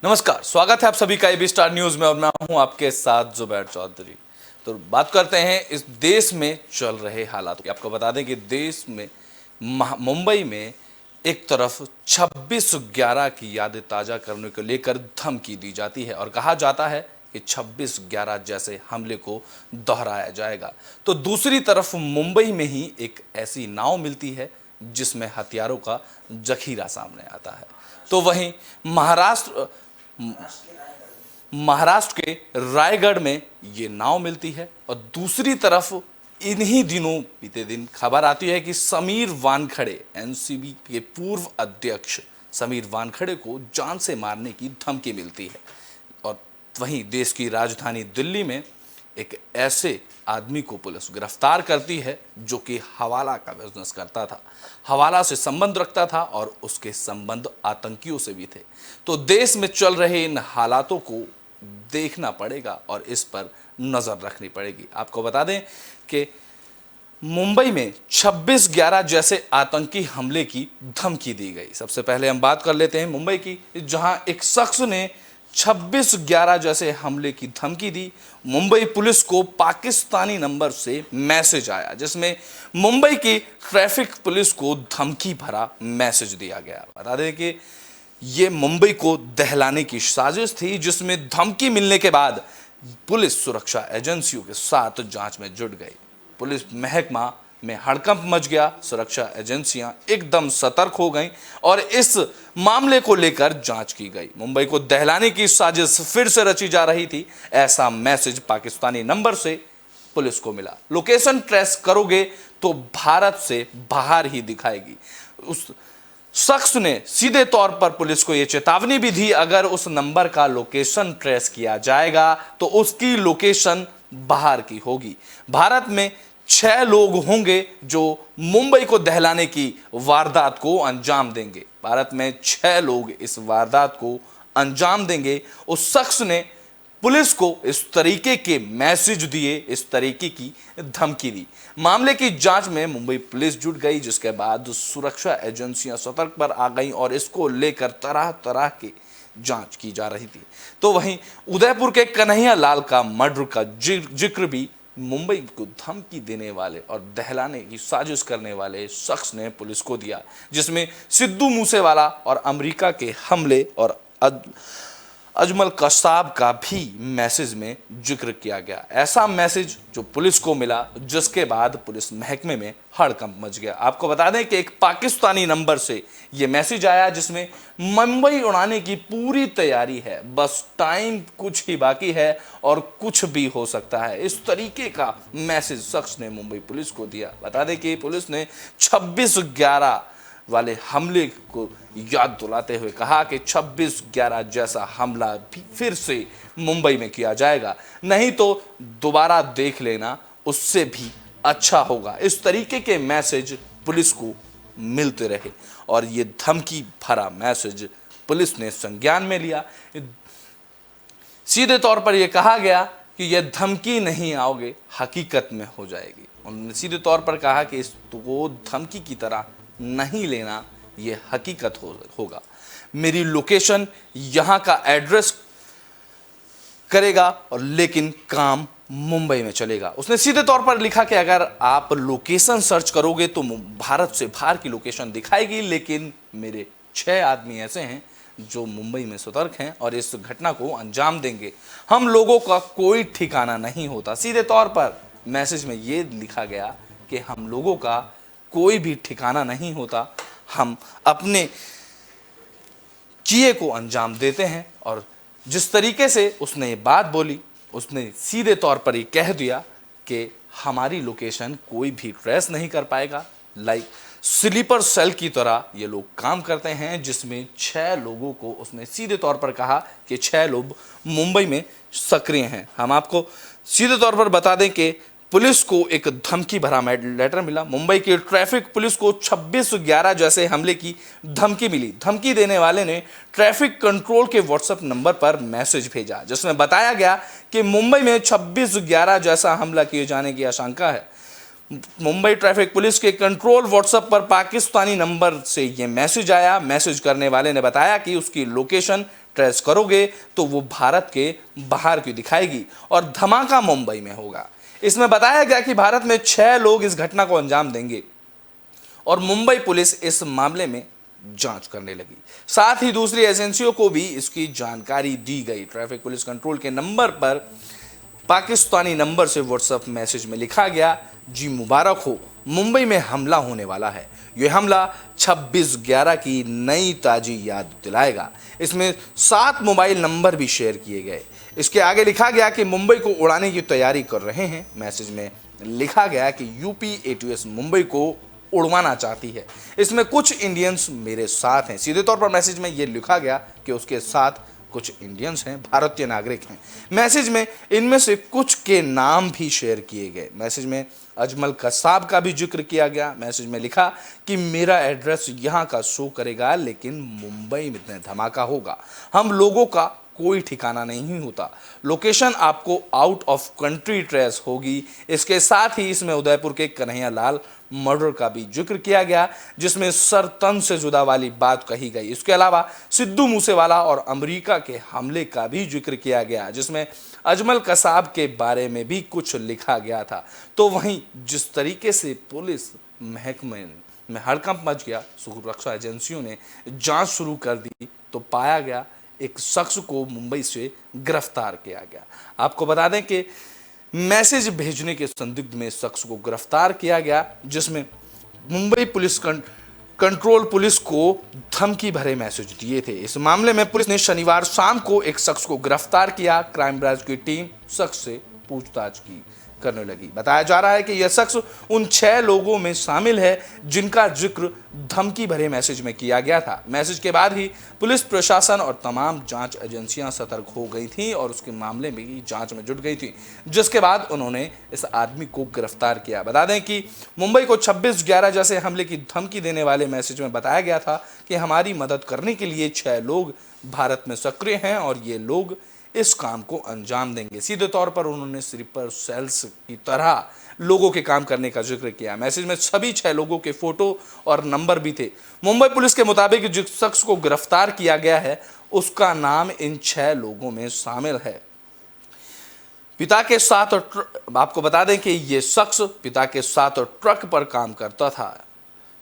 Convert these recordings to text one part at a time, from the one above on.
नमस्कार, स्वागत है आप सभी का एबी स्टार न्यूज में और मैं हूं आपके साथ जुबैर चौधरी। तो बात करते हैं इस देश में चल रहे हालात की। आपको बता दें कि देश में मुंबई में एक तरफ 26/11 की यादें ताज़ा करने को लेकर धमकी दी जाती है और कहा जाता है कि 26/11 जैसे हमले को दोहराया जाएगा। तो दूसरी तरफ मुंबई में ही एक ऐसी नाव मिलती है जिसमें हथियारों का जखीरा सामने आता है। तो वहीं महाराष्ट्र के रायगढ़ में ये नाव मिलती है और दूसरी तरफ इन्हीं दिनों बीते दिन खबर आती है कि समीर वानखड़े, एनसीबी के पूर्व अध्यक्ष समीर वानखड़े को जान से मारने की धमकी मिलती है। और वहीं देश की राजधानी दिल्ली में एक ऐसे आदमी को पुलिस गिरफ्तार करती है जो कि हवाला का बिजनेस करता था, हवाला से संबंध रखता था और उसके संबंध आतंकियों से भी थे। तो देश में चल रहे इन हालातों को देखना पड़ेगा और इस पर नजर रखनी पड़ेगी। आपको बता दें कि मुंबई में 26/11 जैसे आतंकी हमले की धमकी दी गई। सबसे पहले हम बात कर लेते हैं मुंबई की, जहां एक शख्स ने 26/11 जैसे हमले की धमकी दी। मुंबई पुलिस को पाकिस्तानी नंबर से मैसेज आया जिसमें मुंबई की ट्रैफिक पुलिस को धमकी भरा मैसेज दिया गया। बता दें कि ये मुंबई को दहलाने की साजिश थी, जिसमें धमकी मिलने के बाद पुलिस सुरक्षा एजेंसियों के साथ जांच में जुट गई। पुलिस महकमा में हड़कंप मच गया, सुरक्षा एजेंसियां एकदम सतर्क हो गईं और इस मामले को लेकर जांच की गई। मुंबई को दहलाने की साजिश फिर से रची जा रही थी, ऐसा मैसेज पाकिस्तानी नंबर से पुलिस को मिला। लोकेशन ट्रेस करोगे तो भारत से बाहर ही दिखाएगी। उस शख्स ने सीधे तौर पर पुलिस को यह चेतावनी भी दी, अगर उस नंबर का लोकेशन ट्रेस किया जाएगा तो उसकी लोकेशन बाहर की होगी। भारत में 6 लोग होंगे जो मुंबई को दहलाने की वारदात को अंजाम देंगे। भारत में 6 लोग इस वारदात को अंजाम देंगे। उस शख्स ने पुलिस को इस तरीके के मैसेज दिए, इस तरीके की धमकी दी। मामले की जांच में मुंबई पुलिस जुट गई, जिसके बाद सुरक्षा एजेंसियां सतर्क पर आ गईं और इसको लेकर तरह तरह की जांच की जा रही थी। तो वहीं उदयपुर के कन्हैया लाल का मर्डर का जिक्र भी मुंबई को धमकी देने वाले और दहलाने की साजिश करने वाले शख्स ने पुलिस को दिया, जिसमें सिद्धू मूसेवाला और अमेरिका के हमले और अजमल कसाब का भी मैसेज में जिक्र किया गया। ऐसा मैसेज जो पुलिस को मिला, जिसके बाद पुलिस महकमे में हड़कंप मच गया। आपको बता दें कि एक पाकिस्तानी नंबर से यह मैसेज आया जिसमें मुंबई उड़ाने की पूरी तैयारी है, बस टाइम कुछ ही बाकी है और कुछ भी हो सकता है। इस तरीके का मैसेज शख्स ने मुंबई पुलिस को दिया। बता दें कि पुलिस ने 26/11 वाले हमले को याद दिलाते हुए कहा कि 26/11 जैसा हमला भी फिर से मुंबई में किया जाएगा, नहीं तो दोबारा देख लेना, उससे भी अच्छा होगा। इस तरीके के मैसेज पुलिस को मिलते रहे और ये धमकी भरा मैसेज पुलिस ने संज्ञान में लिया। सीधे तौर पर यह कहा गया कि यह धमकी नहीं आओगे, हकीकत में हो जाएगी। उन्होंने सीधे तौर पर कहा कि इसको धमकी की तरह नहीं लेना, यह हकीकत होगा। मेरी लोकेशन यहां का एड्रेस करेगा और लेकिन काम मुंबई में चलेगा। उसने सीधे तौर पर लिखा कि अगर आप लोकेशन सर्च करोगे तो भारत से बाहर की लोकेशन दिखाएगी, लेकिन मेरे 6 आदमी ऐसे हैं जो मुंबई में सतर्क हैं और इस घटना को अंजाम देंगे। हम लोगों का कोई ठिकाना नहीं होता। सीधे तौर पर मैसेज में यह लिखा गया कि हम लोगों का कोई भी ठिकाना नहीं होता, हम अपने किए को अंजाम देते हैं। और जिस तरीके से उसने ये बात बोली, उसने सीधे तौर पर ये कह दिया कि हमारी लोकेशन कोई भी ट्रेस नहीं कर पाएगा। लाइक स्लीपर सेल की तरह ये लोग काम करते हैं, जिसमें 6 लोगों को उसने सीधे तौर पर कहा कि 6 लोग मुंबई में सक्रिय हैं। हम आपको सीधे तौर पर बता दें कि पुलिस को एक धमकी भरा लेटर मिला। मुंबई की ट्रैफिक पुलिस को 26/11 जैसे हमले की धमकी मिली। धमकी देने वाले ने ट्रैफिक कंट्रोल के व्हाट्सएप नंबर पर मैसेज भेजा, जिसमें बताया गया कि मुंबई में 26/11 जैसा हमला किए जाने की आशंका है। मुंबई ट्रैफिक पुलिस के कंट्रोल व्हाट्सएप पर पाकिस्तानी नंबर से यह मैसेज आया। मैसेज करने वाले ने बताया कि उसकी लोकेशन ट्रेस करोगे तो वो भारत के बाहर की दिखाएगी और धमाका मुंबई में होगा। इसमें बताया गया कि भारत में 6 लोग इस घटना को अंजाम देंगे और मुंबई पुलिस इस मामले में जांच करने लगी। साथ ही दूसरी एजेंसियों को भी इसकी जानकारी दी गई। ट्रैफिक पुलिस कंट्रोल के नंबर पर पाकिस्तानी नंबर से व्हाट्सएप मैसेज में लिखा गया, जी मुबारक हो, मुंबई में हमला होने वाला है। यह हमला 26/11 की नई ताजी याद दिलाएगा। इसमें 7 मोबाइल नंबर भी शेयर किए गए। इसके आगे लिखा गया कि मुंबई को उड़ाने की तैयारी कर रहे हैं। मैसेज में लिखा गया कि यूपी एटीएस मुंबई को उड़वाना चाहती है। इसमें कुछ इंडियंस मेरे साथ हैं। सीधे तौर पर मैसेज में यह लिखा गया कि उसके साथ कुछ इंडियंस हैं, भारतीय नागरिक हैं। मैसेज में इनमें से कुछ के नाम भी शेयर किए गए। मैसेज में अजमल कसाब का भी जिक्र किया गया। मैसेज में लिखा कि मेरा एड्रेस यहाँ का शो करेगा लेकिन मुंबई में धमाका होगा। हम लोगों का कोई ठिकाना नहीं होता। लोकेशन आपको आउट ऑफ कंट्री ट्रेस होगी। इसके साथ ही इसमें उदयपुर के कन्हैया लाल मर्डर का भी जिक्र किया गया जिसमें सर तन से जुदा वाली बात कही गई। इसके अलावा सिद्धू मूसेवाला और अमेरिका के हमले का भी जिक्र किया गया जिसमें अजमल कसाब के बारे में भी कुछ लिखा गया था। तो वहीं जिस तरीके से पुलिस महकमे में हड़कंप मच गया, सुरक्षा एजेंसियों ने जांच शुरू कर दी तो पाया गया एक शख्स को मुंबई से गिरफ्तार किया गया। आपको बता दें कि मैसेज भेजने के संदिग्ध में शख्स को गिरफ्तार किया गया जिसमें मुंबई पुलिस कंट्रोल पुलिस को धमकी भरे मैसेज दिए थे। इस मामले में पुलिस ने शनिवार शाम को एक शख्स को गिरफ्तार किया। क्राइम ब्रांच की टीम शख्स से पूछताछ करने लगी। बताया जा रहा है कि यह शख्स उन 6 लोगों में शामिल है जिनका जिक्र धमकी भरे मैसेज में किया गया था। मैसेज के बाद ही पुलिस प्रशासन और तमाम जांच एजेंसियां सतर्क हो गई थीं और उसके मामले में जांच में जुट गई थी, जिसके बाद उन्होंने इस आदमी को गिरफ्तार किया। बता दें कि मुंबई को 26/11 जैसे हमले की धमकी देने वाले मैसेज में बताया गया था कि हमारी मदद करने के लिए 6 लोग भारत में सक्रिय हैं और ये लोग इस काम को अंजाम देंगे। सीधे तौर पर उन्होंने स्लीपर सेल्स की तरह लोगों के काम करने का जिक्र किया। मैसेज में सभी 6 लोगों के फोटो और नंबर भी थे। मुंबई पुलिस के मुताबिक जिस शख्स को गिरफ्तार किया गया है उसका नाम इन 6 लोगों में शामिल है। पिता के साथ आपको बता दें कि यह शख्स पिता के साथ ट्रक पर काम करता था।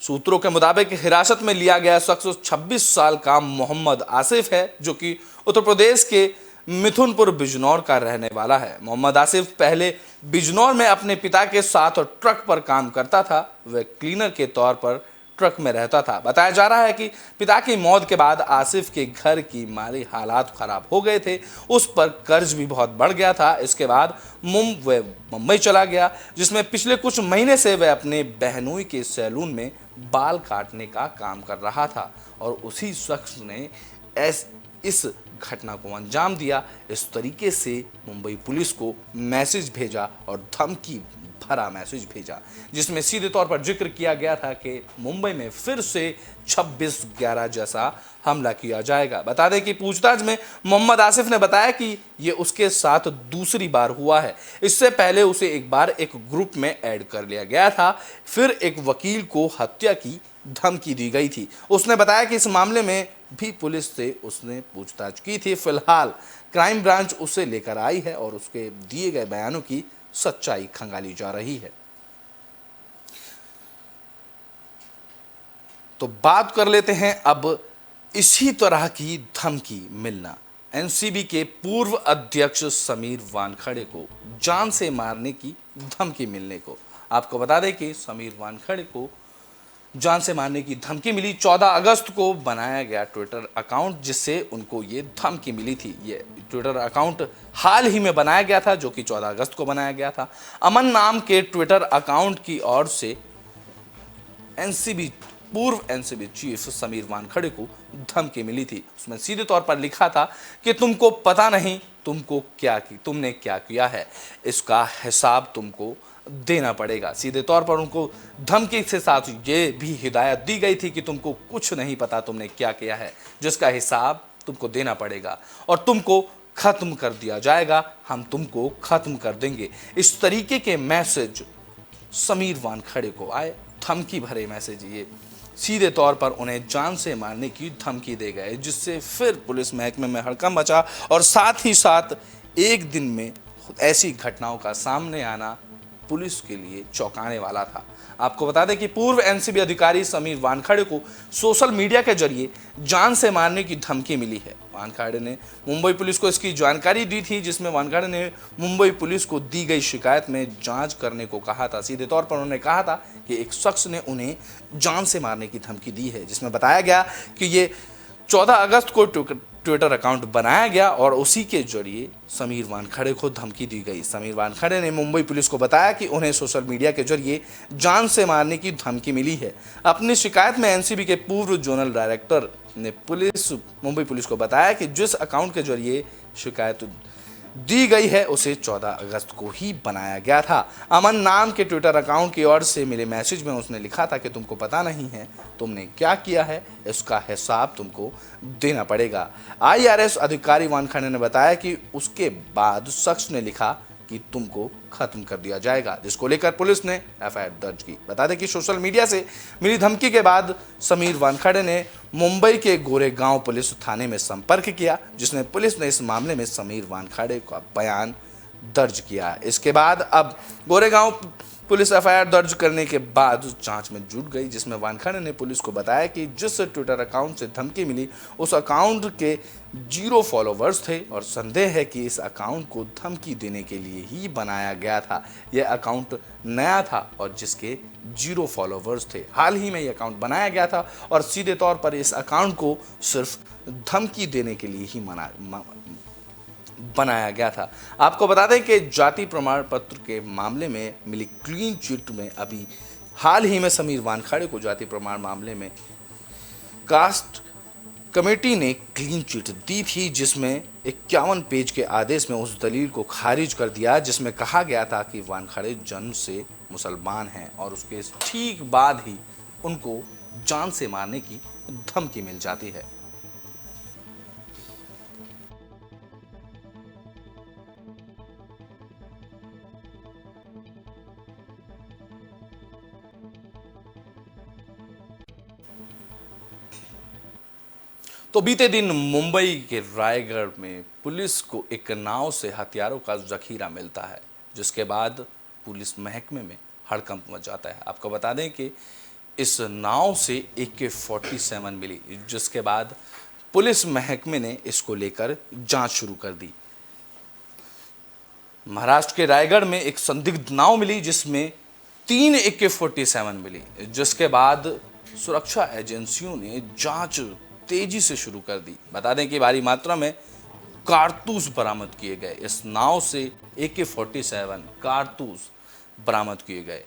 सूत्रों के मुताबिक हिरासत में लिया गया शख्स 26 साल का मोहम्मद आसिफ है जो कि उत्तर प्रदेश के मिथुनपुर बिजनौर का रहने वाला है। मोहम्मद आसिफ पहले बिजनौर में अपने पिता के साथ ट्रक पर काम करता था। वह क्लीनर के तौर पर ट्रक में रहता था। बताया जा रहा है कि पिता की मौत के बाद आसिफ के घर की माली हालात खराब हो गए थे। उस पर कर्ज भी बहुत बढ़ गया था। इसके बाद वह मुंबई चला गया जिसमें पिछले कुछ महीने से वह अपने बहनोई के सैलून में बाल काटने का काम कर रहा था और उसी शख्स ने इस घटना को अंजाम दिया। इस तरीके से मुंबई पुलिस को मैसेज भेजा और धमकी भरा मैसेज भेजा जिसमें सीधे तौर पर जिक्र किया गया था कि मुंबई में फिर से 26/11 जैसा हमला किया जाएगा। बता दें कि पूछताछ में मोहम्मद आसिफ ने बताया कि यह उसके साथ दूसरी बार हुआ है। इससे पहले उसे एक बार एक ग्रुप में ऐड कर लिया गया था। फिर एक वकील को हत्या की धमकी दी गई थी। उसने बताया कि इस मामले में भी पुलिस से उसने पूछताछ की थी। फिलहाल क्राइम ब्रांच उसे लेकर आई है और उसके दिए गए बयानों की सच्चाई खंगाली जा रही है। तो बात कर लेते हैं अब इसी तरह की धमकी मिलना। एनसीबी के पूर्व अध्यक्ष समीर वानखड़े को जान से मारने की धमकी मिलने को। आपको बता दें कि समीर वानखड़े को जान से मारने की धमकी मिली। 14 अगस्त को बनाया गया ट्विटर अकाउंट जिससे उनको ये धमकी मिली थी। ये ट्विटर अकाउंट हाल ही में बनाया गया था जो कि 14 अगस्त को बनाया गया था। अमन नाम के ट्विटर अकाउंट की ओर से पूर्व एनसीबी चीफ समीर वानखड़े को धमकी मिली थी। उसमें सीधे तौर पर लिखा था कि तुमको पता नहीं तुमने क्या किया है, इसका हिसाब तुमको देना पड़ेगा। सीधे तौर पर उनको धमकी के साथ ये भी हिदायत दी गई थी कि तुमको कुछ नहीं पता तुमने क्या किया है, जिसका हिसाब तुमको देना पड़ेगा और तुमको खत्म कर दिया जाएगा, हम तुमको खत्म कर देंगे। इस तरीके के मैसेज समीर वानखड़े को आए, धमकी भरे मैसेज ये सीधे तौर पर उन्हें जान से मारने की धमकी दे गए, जिससे फिर पुलिस महकमे में हड़कंप मचा और साथ ही साथ एक दिन में ऐसी घटनाओं का सामने आना पुलिस के लिए चौंकाने वाला था। आपको बता दें कि पूर्व एनसीबी अधिकारी समीर वानखेड़े को सोशल मीडिया के जरिए जान से मारने की धमकी मिली है। वानखेड़े ने मुंबई पुलिस को इसकी जानकारी दी थी, जिसमें वानखेड़े ने मुंबई पुलिस को दी गई शिकायत में जांच करने को कहा था। सीधे तौर पर उन्होंने कहा था कि एक शख्स ने उन्हें जान से मारने की धमकी दी है, जिसमें बताया गया कि ये 14 अगस्त को ट्विटर अकाउंट बनाया गया और उसी के जरिए समीर वानखेड़े को धमकी दी गई। समीर वानखेड़े ने मुंबई पुलिस को बताया कि उन्हें सोशल मीडिया के जरिए जान से मारने की धमकी मिली है। अपनी शिकायत में एनसीबी के पूर्व जोनल डायरेक्टर ने मुंबई पुलिस को बताया कि जिस अकाउंट के जरिए शिकायत दी गई है उसे 14 अगस्त को ही बनाया गया था। अमन नाम के ट्विटर अकाउंट की ओर से मिले मैसेज में उसने लिखा था कि तुमको पता नहीं है तुमने क्या किया है, इसका हिसाब तुमको देना पड़ेगा। आईआरएस अधिकारी वानखेड़े ने बताया कि उसके बाद शख्स ने लिखा कि तुमको खत्म कर दिया जाएगा, जिसको लेकर पुलिस ने एफआईआर दर्ज की। बता दें कि सोशल मीडिया से मिली धमकी के बाद समीर वानखेड़े ने मुंबई के गोरेगांव पुलिस थाने में संपर्क किया, जिसने पुलिस ने इस मामले में समीर वानखेड़े का बयान दर्ज किया। इसके बाद अब गोरेगांव पुलिस एफआईआर दर्ज करने के बाद जांच में जुट गई, जिसमें वानखेड़े ने पुलिस को बताया कि जिस ट्विटर अकाउंट से धमकी मिली उस अकाउंट के 0 फॉलोवर्स थे और संदेह है कि इस अकाउंट को धमकी देने के लिए ही बनाया गया था। यह अकाउंट नया था और जिसके 0 फॉलोवर्स थे। हाल ही में यह अकाउंट बनाया गया था और सीधे तौर पर इस अकाउंट को सिर्फ धमकी देने के लिए ही बनाया गया था। आपको बता दें कि जाति प्रमाण पत्र के मामले में मिली क्लीन चिट में अभी हाल ही में समीर वानखेड़े को जाति प्रमाण मामले में कास्ट कमेटी ने क्लीन चिट दी थी, जिसमें 51 पेज के आदेश में उस दलील को खारिज कर दिया जिसमें कहा गया था कि वानखेड़े जन्म से मुसलमान हैं और उसके ठीक बाद ही उनको जान से मारने की धमकी मिल जाती है। तो बीते दिन मुंबई के रायगढ़ में पुलिस को एक नाव से हथियारों का जखीरा मिलता है, जिसके बाद पुलिस महकमे में हड़कंप मच जाता है। आपको बता दें कि इस नाव से AK-47 मिली, जिसके बाद पुलिस महकमे ने इसको लेकर जांच शुरू कर दी। महाराष्ट्र के रायगढ़ में एक संदिग्ध नाव मिली जिसमें 3 AK-47 मिली, जिसके बाद सुरक्षा एजेंसियों ने जांच तेजी से शुरू कर दी। बता दें कि भारी मात्रा में कारतूस बरामद किए गए। इस नाव से AK-47 कारतूस बरामद किए गए।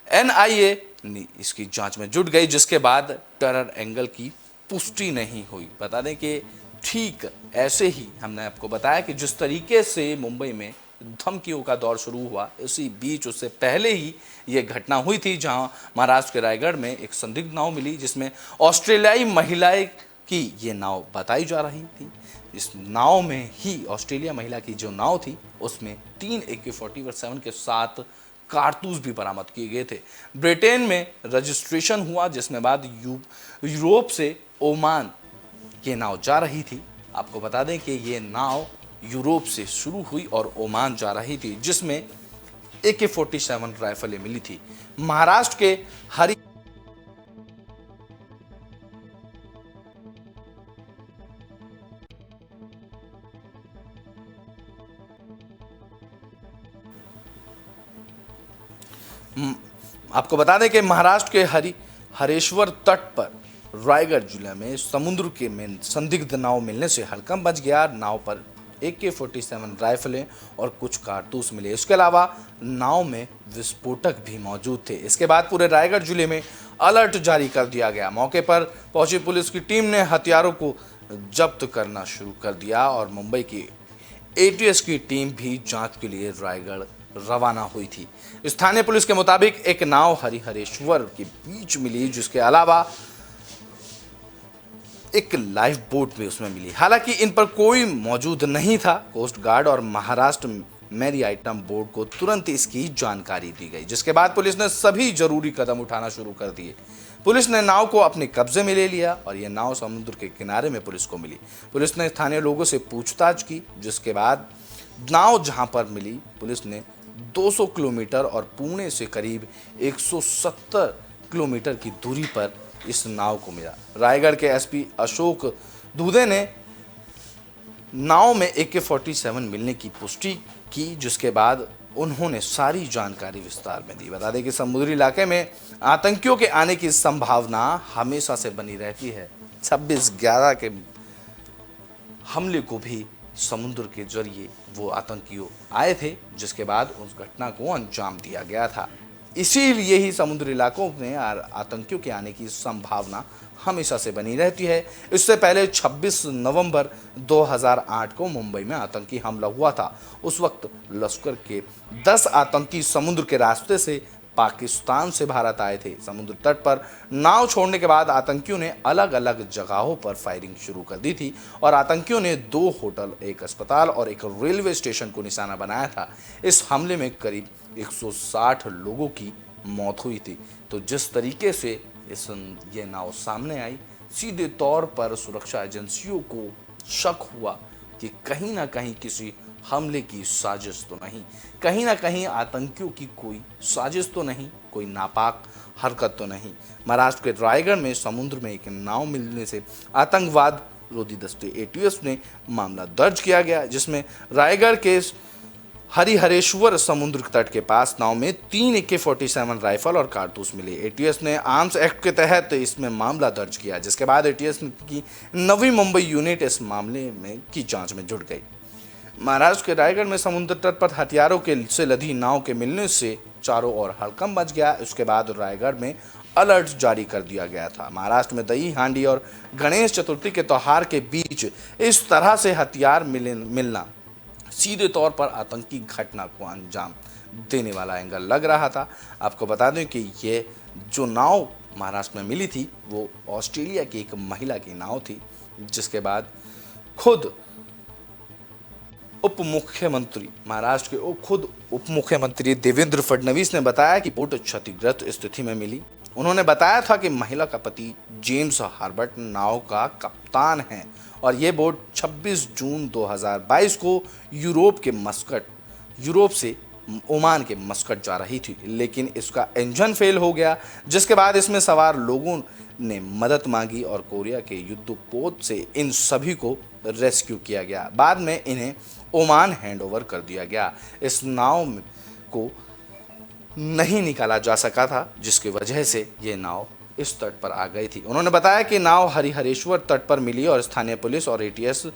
NIA ने इसकी जांच में जुट गई, जिसके बाद टेरर एंगल की पुष्टि नहीं हुई। बता दें कि ठीक ऐसे ही हमने आपको बताया कि जिस तरीके से मुंबई में धमकियों का दौर शुरू हुआ, इसी बीच उससे पहले ही ये घटना हुई थी, जहां महाराष्ट्र के रायगढ़ में एक संदिग्ध नाव मिली जिसमें ऑस्ट्रेलियाई महिलाएं की ये नाव बताई जा रही थी। इस नाव में ही ऑस्ट्रेलिया महिला की जो नाव थी उसमें 3 AK-47 के साथ कारतूस भी बरामद किए गए थे। ब्रिटेन में रजिस्ट्रेशन हुआ, जिसमें बाद यूरोप से ओमान ये नाव जा रही थी। आपको बता दें कि ये नाव यूरोप से शुरू हुई और ओमान जा रही थी, जिसमें AK-47 राइफलें मिली थी। महाराष्ट्र के हरी आपको बता दें कि महाराष्ट्र के हरेश्वर तट पर रायगढ़ जिले में समुद्र के में संदिग्ध नाव मिलने से हड़कंप मच गया। नाव पर AK-47 राइफलें और कुछ कारतूस मिले। इसके अलावा नाव में विस्फोटक भी मौजूद थे। इसके बाद पूरे रायगढ़ जिले में अलर्ट जारी कर दिया गया। मौके पर पहुंची पुलिस की टीम ने हथियारों को जब्त करना शुरू कर दिया और मुंबई की ATS की टीम भी जांच के लिए रायगढ़ रवाना हुई थी। स्थानीय पुलिस के मुताबिक एक नाव हरिहरेश्वर के बीच मिली, जिसके अलावा एक लाइफ बोट भी उसमें मिली। हालांकि इन पर कोई मौजूद नहीं था। कोस्ट गार्ड और महाराष्ट्र मैरी आइटम बोर्ड को तुरंत इसकी जानकारी दी गई, जिसके बाद पुलिस ने सभी जरूरी कदम उठाना शुरू कर दिए। पुलिस ने नाव को अपने कब्जे में ले लिया और यह नाव समुद्र के किनारे में पुलिस को मिली। पुलिस ने स्थानीय लोगों से पूछताछ की, जिसके बाद नाव जहां पर मिली, पुलिस ने 200 किलोमीटर और पुणे से करीब 170 किलोमीटर की दूरी पर इस नाव को मिला। रायगढ़ के एसपी अशोक दूधे ने नाव में AK-47 मिलने की पुष्टि की, जिसके बाद उन्होंने सारी जानकारी विस्तार में दी। बता दें कि समुद्री इलाके में आतंकियों के आने की संभावना हमेशा से बनी रहती है। 26/11 के हमले को भी समुद्र के जरिए वो आतंकियों आए थे, जिसके बाद उस घटना को अंजाम दिया गया था। इसीलिए ही समुद्री इलाकों में आतंकियों के आने की संभावना हमेशा से बनी रहती है। इससे पहले 26 नवंबर 2008 को मुंबई में आतंकी हमला हुआ था। उस वक्त लश्कर के 10 आतंकी समुद्र के रास्ते से पाकिस्तान से भारत आए थे। समुद्र तट पर नाव छोड़ने के बाद आतंकियों ने अलग अलग जगहों पर फायरिंग शुरू कर दी थी और आतंकियों ने 2 होटल, एक अस्पताल और एक रेलवे स्टेशन को निशाना बनाया था। इस हमले में करीब 160 लोगों की मौत हुई थी। तो जिस तरीके से ये नाव सामने आई, सीधे तौर पर सुरक्षा एजेंसियों को शक हुआ कि कहीं ना कहीं किसी हमले की साजिश तो नहीं, कहीं ना कहीं आतंकियों की कोई साजिश तो नहीं, कोई नापाक हरकत तो नहीं। महाराष्ट्र के रायगढ़ में समुद्र में एक नाव मिलने से आतंकवाद विरोधी दस्ते ATF ने मामला दर्ज किया गया, जिसमें रायगढ़ के हरिहरेश्वर समुद्र तट के पास नाव में 3 AK-47 राइफल और कारतूस मिले। ATF ने आर्म्स एक्ट के तहत इसमें मामला दर्ज किया, जिसके बाद ATF की नवी मुंबई यूनिट इस मामले में की जांच में जुट गई। महाराष्ट्र के रायगढ़ में समुद्र तट पर हथियारों के से लदी नाव के मिलने से चारों ओर हड़कंप मच गया। उसके बाद रायगढ़ में अलर्ट जारी कर दिया गया था। महाराष्ट्र में दही हांडी और गणेश चतुर्थी के त्योहार के बीच इस तरह से हथियार मिलना सीधे तौर पर आतंकी घटना को अंजाम देने वाला एंगल लग रहा था। आपको बता दें कि ये जो नाव महाराष्ट्र में मिली थी वो ऑस्ट्रेलिया की एक महिला की नाव थी, जिसके बाद खुद महाराष्ट्र के खुद उप मुख्यमंत्री देवेंद्र फडणवीस ने बताया कि बोट क्षतिग्रस्त स्थिति में मिली। उन्होंने बताया था कि महिला का पति जेम्स हार्बर्ट नाव का कप्तान है और ये बोट 26 जून 2022 को यूरोप से ओमान के मस्कट जा रही थी, लेकिन इसका इंजन फेल हो गया, जिसके बाद इसमें सवार लोगों ने मदद मांगी और कोरिया के युद्धपोत से इन सभी को रेस्क्यू किया गया। बाद में इन्हें ओमान हैंडओवर कर दिया गया। इस नाव को नहीं निकाला जा सका था, जिसकी वजह से ये नाव इस तट पर आ गई थी। उन्होंने बताया कि नाव हरिहरेश्वर तट पर मिली और स्थानीय पुलिस और ATF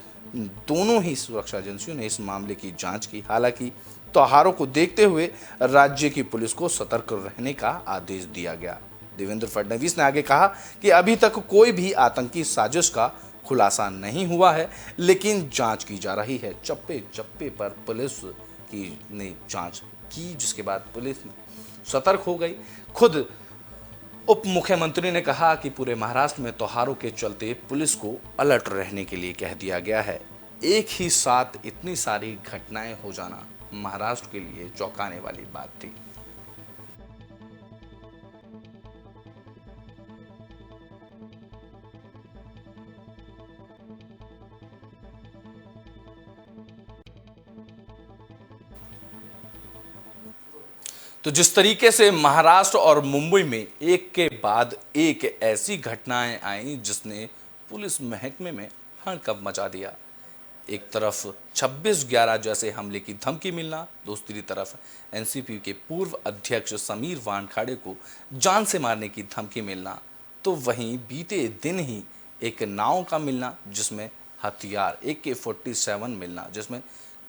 दोनों ही सुरक्षा एजेंसियों ने इस मामले की जांच की। हालांकि त्योहारों को देखते हुए राज्य की पुलिस को सतर्क रहने का आदेश दिया गया। देवेंद्र फडणवीस ने आगे कहा कि अभी तक कोई भी आतंकी साजिश का खुलासा नहीं हुआ है, लेकिन जांच की जा रही है। चप्पे चप्पे पर पुलिस की ने जांच की, जिसके बाद पुलिस सतर्क हो गई। खुद उप मुख्यमंत्री ने कहा कि पूरे महाराष्ट्र में त्योहारों के चलते पुलिस को अलर्ट रहने के लिए कह दिया गया है। एक ही साथ इतनी सारी घटनाएं हो जाना महाराष्ट्र के लिए चौंकाने वाली बात थी। तो जिस तरीके से महाराष्ट्र और मुंबई में एक के बाद एक ऐसी घटनाएं आई जिसने पुलिस महकमे में हड़कंप मचा दिया। एक तरफ 26/11 जैसे हमले की धमकी मिलना, दूसरी तरफ एनसीपी के पूर्व अध्यक्ष समीर वानखेड़े को जान से मारने की धमकी मिलना, तो वहीं बीते दिन ही एक नाव का मिलना जिसमें हथियार AK-47 मिलना, जिसमें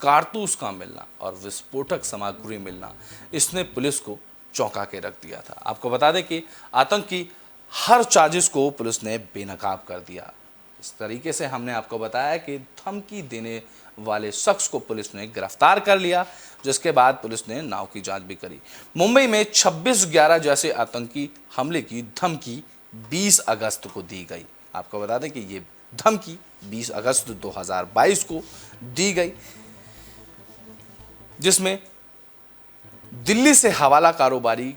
कारतूस का मिलना और विस्फोटक सामग्री मिलना, इसने पुलिस को चौंका के रख दिया था। आपको बता दें कि आतंकी हर साजिश को पुलिस ने बेनकाब कर दिया। इस तरीके से हमने आपको बताया कि धमकी देने वाले शख्स को पुलिस ने गिरफ्तार कर लिया, जिसके बाद पुलिस ने नाव की जांच भी करी। मुंबई में 26/11 जैसे आतंकी हमले की धमकी 20 अगस्त को दी गई। आपको बता दें कि ये धमकी 20 अगस्त 2022 को दी गई, जिसमें दिल्ली से हवाला कारोबारी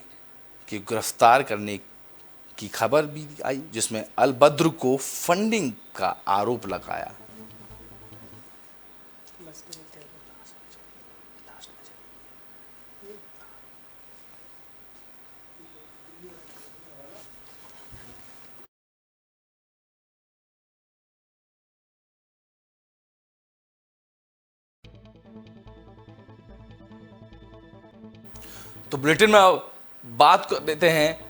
की गिरफ्तार करने की खबर भी आई, जिसमें अल बद्र को फंडिंग का आरोप लगाया। तो बुलेटिन में अब बात कर लेते हैं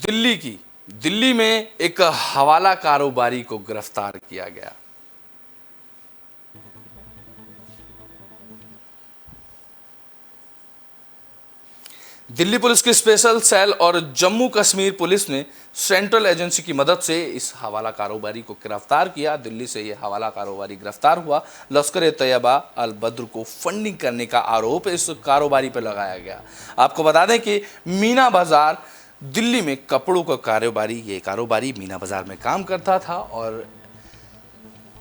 दिल्ली की। दिल्ली में एक हवाला कारोबारी को गिरफ्तार किया गया। दिल्ली पुलिस की स्पेशल सेल और जम्मू कश्मीर पुलिस ने सेंट्रल एजेंसी की मदद से इस हवाला कारोबारी को गिरफ्तार किया। दिल्ली से यह हवाला कारोबारी गिरफ्तार हुआ। लश्कर ए तैयबा अल बद्र को फंडिंग करने का आरोप इस कारोबारी पर लगाया गया। आपको बता दें कि मीना बाजार दिल्ली में कपड़ों का कारोबारी मीना बाजार में काम करता था और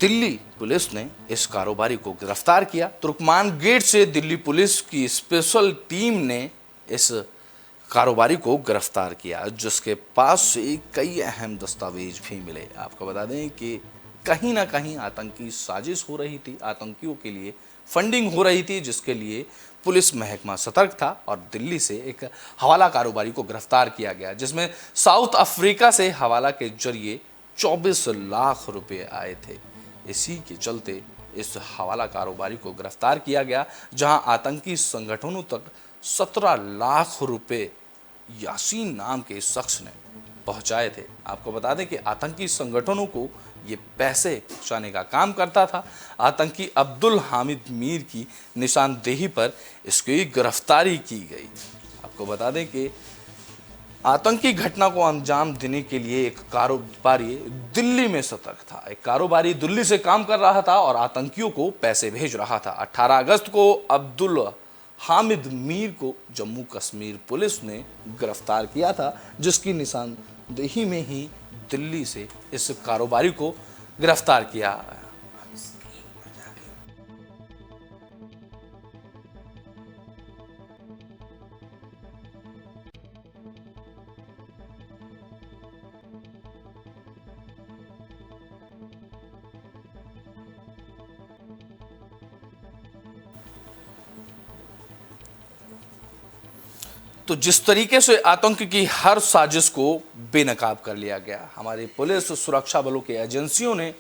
दिल्ली पुलिस ने इस कारोबारी को गिरफ्तार किया। तुर्कमान गेट से दिल्ली पुलिस की स्पेशल टीम ने इस कारोबारी को गिरफ्तार किया, जिसके पास से कई अहम दस्तावेज भी मिले। आपको बता दें कि कहीं ना कहीं आतंकी साजिश हो रही थी, आतंकियों के लिए फंडिंग हो रही थी, जिसके लिए पुलिस महकमा सतर्क था और दिल्ली से एक हवाला कारोबारी को गिरफ्तार किया गया, जिसमें साउथ अफ्रीका से हवाला के जरिए 24 लाख रुपए आए थे। इसी के चलते इस हवाला कारोबारी को गिरफ्तार किया गया, जहां आतंकी संगठनों तक 17 लाख रुपए यासीन नाम के शख्स ने पहुंचाए थे। आपको बता दें कि आतंकी संगठनों को ये पैसे पहुंचाने का काम करता था। आतंकी अब्दुल हामिद मीर की निशानदेही पर इसकी गिरफ्तारी की गई। आपको बता दें कि आतंकी घटना को अंजाम देने के लिए एक कारोबारी दिल्ली में सतर्क था। एक कारोबारी दिल्ली से काम कर रहा था और आतंकियों को पैसे भेज रहा था। 18 अगस्त को अब्दुल हामिद मीर को जम्मू कश्मीर पुलिस ने गिरफ्तार किया था, जिसकी निशानदेही में ही दिल्ली से इस कारोबारी को गिरफ्तार किया। तो जिस तरीके से आतंक की हर साजिश को बेनकाब कर लिया गया, हमारी पुलिस सुरक्षा बलों की एजेंसियों ने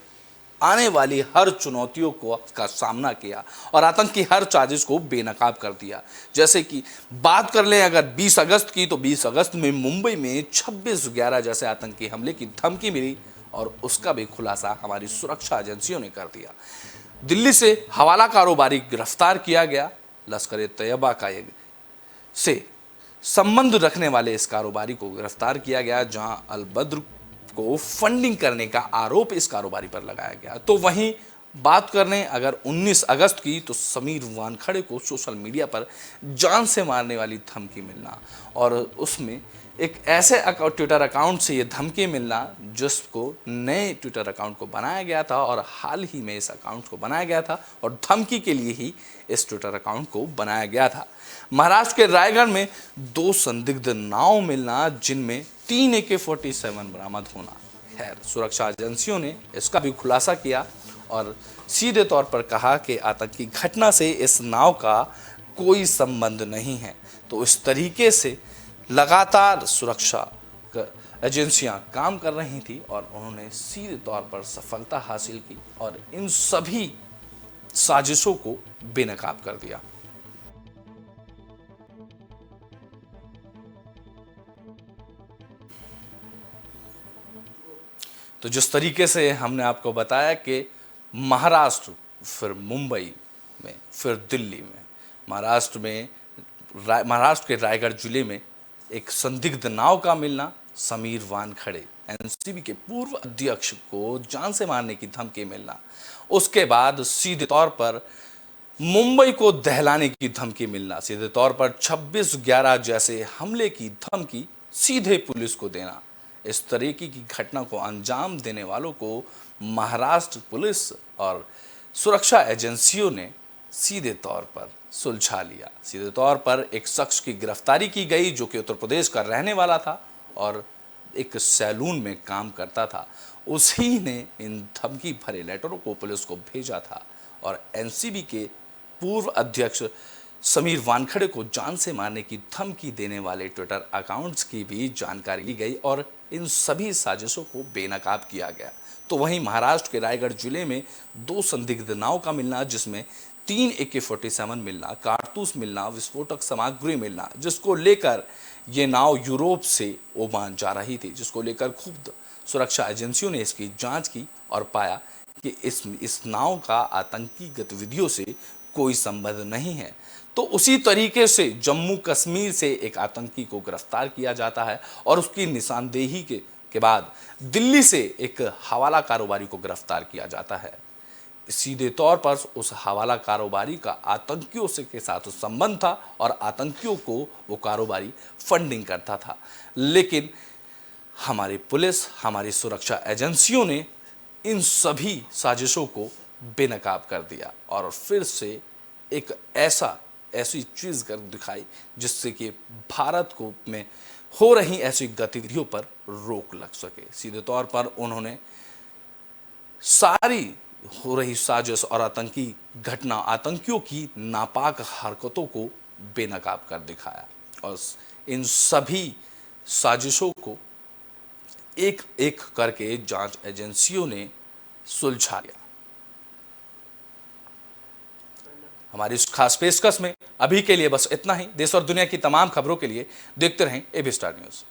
आने वाली हर चुनौतियों का सामना किया और आतंक की हर साजिश को बेनकाब कर दिया। जैसे कि बात कर लें अगर 20 अगस्त की, तो 20 अगस्त में मुंबई में 26/11 जैसे आतंकी हमले की धमकी मिली और उसका भी खुलासा हमारी सुरक्षा एजेंसियों ने कर दिया। दिल्ली से हवाला कारोबारी गिरफ्तार किया गया। लश्कर ए तैयबा का से संबंध रखने वाले इस कारोबारी को गिरफ्तार किया गया, जहां अल बद्र को फंडिंग करने का आरोप इस कारोबारी पर लगाया गया। तो वहीं बात करने अगर 19 अगस्त की, तो समीर वानखड़े को सोशल मीडिया पर जान से मारने वाली धमकी मिलना और उसमें एक ऐसे ट्विटर अकाउंट से ये धमकी मिलना जिसको नए ट्विटर अकाउंट को बनाया गया था और हाल ही में इस अकाउंट को बनाया गया था और धमकी के लिए ही इस ट्विटर अकाउंट को बनाया गया था। महाराष्ट्र के रायगढ़ में 2 संदिग्ध नाव मिलना, जिनमें 3 AK-47 बरामद होना। खैर, सुरक्षा एजेंसियों ने इसका भी खुलासा किया और सीधे तौर पर कहा कि आतंकी घटना से इस नाव का कोई संबंध नहीं है। तो इस तरीके से लगातार सुरक्षा एजेंसियां काम कर रही थी और उन्होंने सीधे तौर पर सफलता हासिल की और इन सभी साजिशों को बेनकाब कर दिया। तो जिस तरीके से हमने आपको बताया कि महाराष्ट्र, फिर मुंबई में, फिर दिल्ली में, महाराष्ट्र के रायगढ़ जिले में एक संदिग्ध नाव का मिलना, समीर वानखड़े एनसीबी के पूर्व अध्यक्ष को जान से मारने की धमकी मिलना, उसके बाद सीधे तौर पर मुंबई को दहलाने की धमकी मिलना, सीधे तौर पर 26/11 जैसे हमले की धमकी सीधे पुलिस को देना। इस तरीके की घटना को अंजाम देने वालों को महाराष्ट्र पुलिस और सुरक्षा एजेंसियों ने सीधे तौर पर सुलझा लिया। सीधे तौर पर एक शख्स की गिरफ्तारी की गई जो कि उत्तर प्रदेश का रहने वाला था और एक सैलून में काम करता था, उसी ने इन धमकी भरे लेटरों को पुलिस को भेजा था और एनसीबी के पूर्व अध्यक्ष समीर वानखड़े को जान से मारने की धमकी देने वाले ट्विटर अकाउंट्स की भी जानकारी ली गई और इन सभी साजिशों को बेनकाब किया गया। तो वहीं महाराष्ट्र के रायगढ़ जिले में 2 संदिग्ध नाव का मिलना, जिसमें 3 AK-47 मिलना, कारतूस मिलना, विस्फोटक सामग्री मिलना, जिसको लेकर ये नाव यूरोप से ओमान जा रही थी, जिसको लेकर खुद सुरक्षा एजेंसियों ने इसकी जांच की और पाया कि इस नाव का आतंकी गतिविधियों से कोई संबंध नहीं है। तो उसी तरीके से जम्मू कश्मीर से एक आतंकी को गिरफ्तार किया जाता है और उसकी निशानदेही के बाद दिल्ली से एक हवाला कारोबारी को गिरफ्तार किया जाता है। सीधे तौर पर उस हवाला कारोबारी का आतंकियों से के साथ संबंध था और आतंकियों को वो कारोबारी फंडिंग करता था। लेकिन हमारी पुलिस, हमारी सुरक्षा एजेंसियों ने इन सभी साजिशों को बेनकाब कर दिया और फिर से एक ऐसी चीज़ कर दिखाई जिससे कि भारत को में हो रही ऐसी गतिविधियों पर रोक लग सके। सीधे तौर पर उन्होंने सारी हो रही साजिश और आतंकी घटना, आतंकियों की नापाक हरकतों को बेनकाब कर दिखाया और इन सभी साजिशों को एक एक करके जांच एजेंसियों ने सुलझा लिया। हमारी इस खास पेशकश में अभी के लिए बस इतना ही। देश और दुनिया की तमाम खबरों के लिए देखते रहें एबी स्टार न्यूज़।